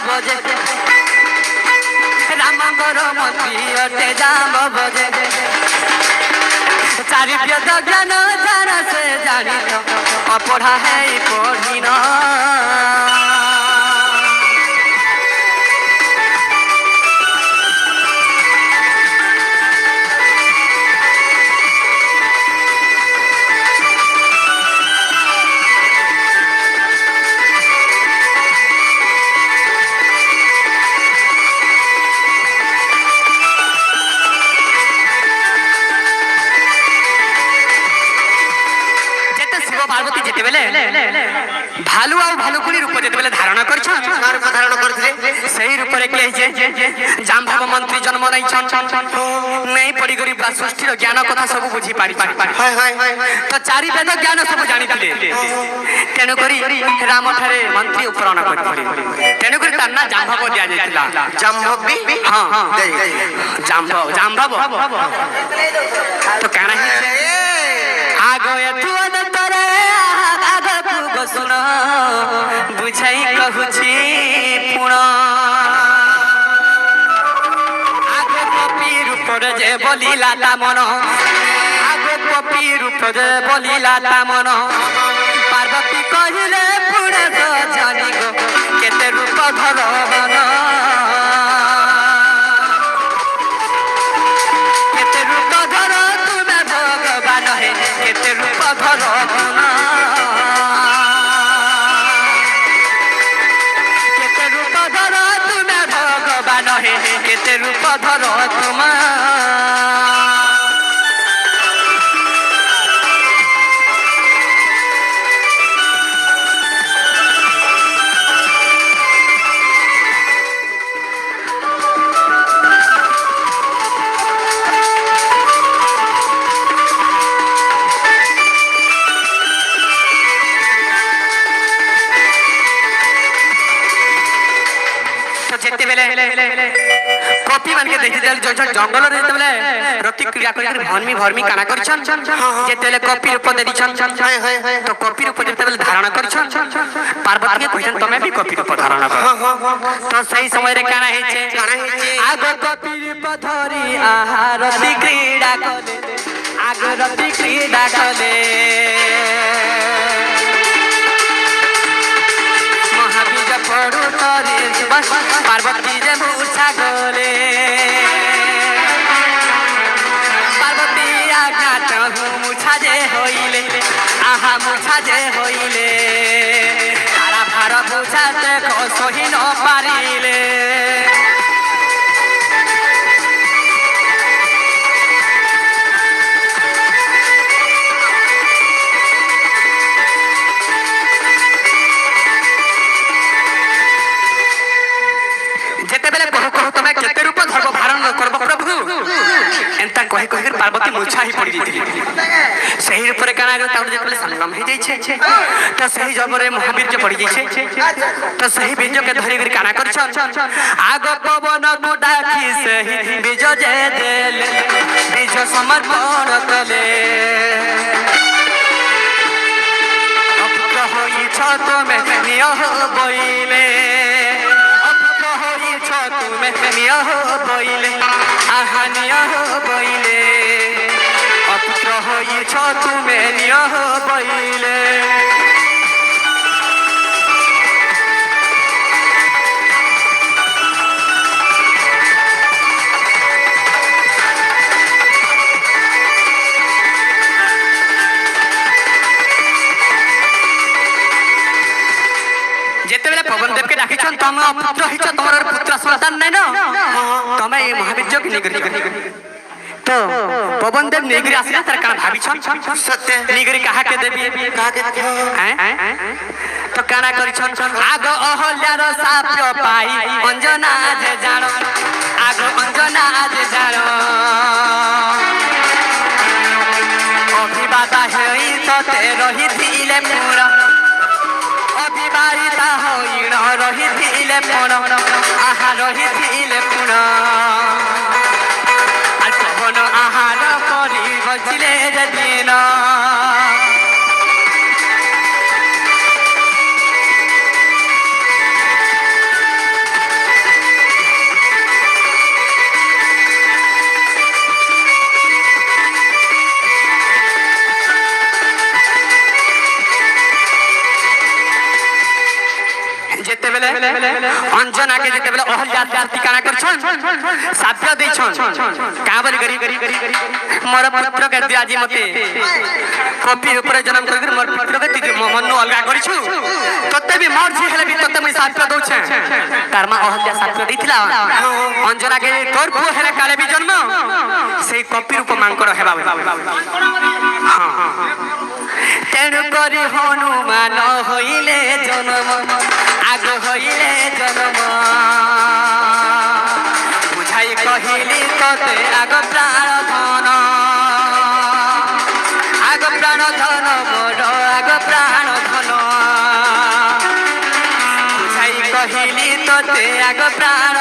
বজে রামঙ্গর মন্ত্রী অটে জাম্ব বজে চারি বেদ জ্ঞান যার সে জানিত অপঢ়া হেই পঢ়িন পার্বতী যেতেবেলে ভালু আর ভালুকুনি রূপ যেতেবেলে ধারণা করছন রূপ ধারণ করছিলে সেই রূপরে কি হইছে জাম্বব মন্ত্রী জন্ম নেইছন নেই পড়ি গরি সৃষ্টির জ্ঞান কথা সব বুঝি পারি তো চারি বেদ জ্ঞান সব জানিଥିଲେ তেণু করি রাম ঠারে মন্ত্রী উপরণ করଥିଲେ তেণু করি তার না জাম্বব দিয়া যাইতিলা জাম্বব হ্যাঁ জাম্বব জাম্বব তো কানা হইছে আগো এতু অন্তরে আগকু বসুন বুঝাই কহুছি পুণ আগো কপি রূপরে যে বলিলা তা মন আগো কপি রূপরে বলিলা তা মন পার্বতী কহিলে পুণে তো জানি গো কেতে রূপ ধরবন কেতে রূপ ধর তুমি ভগবান হে কেতে রূপ ধর কেতে রূপ ধর তুমি ভগবান হে কেতে রূপ ধর তোমা কপি মানকে দেখি জঙ্গল রতি ক্রিয়া করে ভর্মি ভর্মি কানা করছন যেতেলে কপি রূপ দেদিছন তো কপি রূপ যেতেলে ধারণা করছন পার্বতীকে কইছেন তুমি भी কপি রূপ ধারণা কর তো সেই সময় রে কানা হইছে আগ কপি রূপ ধরি আহারতি ক্রীড়া কলে আগ রতি ক্রীড়া কলে মহাবীর পড়ু তরে পার্বতী যে মূর্ছা গলে পার্বতী আজ্ঞাত মূর্ছা যে হইলে আহা মূর্ছা যে হইলে তারা ভার বুঝাতে সহি ন পারিলে যেতেবেলে কহু কহু তুমি কেতে রূপ ধর্ব ধারণ করব প্রভু এন্তা কহি কহি পার্বতী মূর্ছা হি পড়ি যাইতিলি সেই রূপরে কানা গলে তাহলে যেতেবেলে সংগ্রাম হই যাইছে তো সেই জবরে মহাবীর্য পড়ি যাইছে তো সেই বীর্যকে ধরি করে কানা করছন আগ পবন কো ডাকি সেই বীজ যে দেলে বীজ সমর্পণ কলে অপুত্র হইছ তুমি নিয় বইলে তুমি নিয় বইলে আহা নিয় বইলে অপুত্র হইছ তুমি নিয় বইলে যেতেবেলে পবন দেবকে ডাকিছন তুমি অপুত্র হইছ তোমার পুত্র সন্তান নাই না তুমি এই মহাবীর্যকে নিগরি তো পবন দেব নিগরি আসলে তার কারণ ভাবিছন সত্য নিগরি কাহাকে দেবি কাহাকে তো কানা করিছন আগ অহল্যার সাপ্য পাই অঞ্জনা যে জানো আগ অঞ্জনা যে জানো অভিবাতা হই ততে রহিছিলে পুরা অবিবাহিতা হইণ রহিছিলে পুণ আহা রহিছিলে পুণ আর পবন আহার করি বসিলে যে দিন যেতেবেলে অঞ্জনাকে যেতেবেলে অহল্যা ঠিকানা করছন সাধ্য ଦେଇছন কা বলি গরি মোর পুত্রকে আଜି মতে কপি উপরে জন্ম করি মোর পুত্রকে তুই মনু অলগা করিছু ততে বি মোর ঝি হেলে বি ততে মুই সাধ্য দউছে তার মা অহল্যা সাধ্য দিছিলা অঞ্জনাকে তোর পুଅ হেলে কালে বি জন্ম সেই কপি রূপ মাঙ্কড় হেবা তেণু করি হনুমান হইলে জন্ম আগ হইলে জন্ম বুঝাই কহিলি তোতে আগ প্রাণ ধন আগ প্রাণ ধন মোর আগ প্রাণ ধন বুঝাই কহিলি তোতে আগ প্রাণ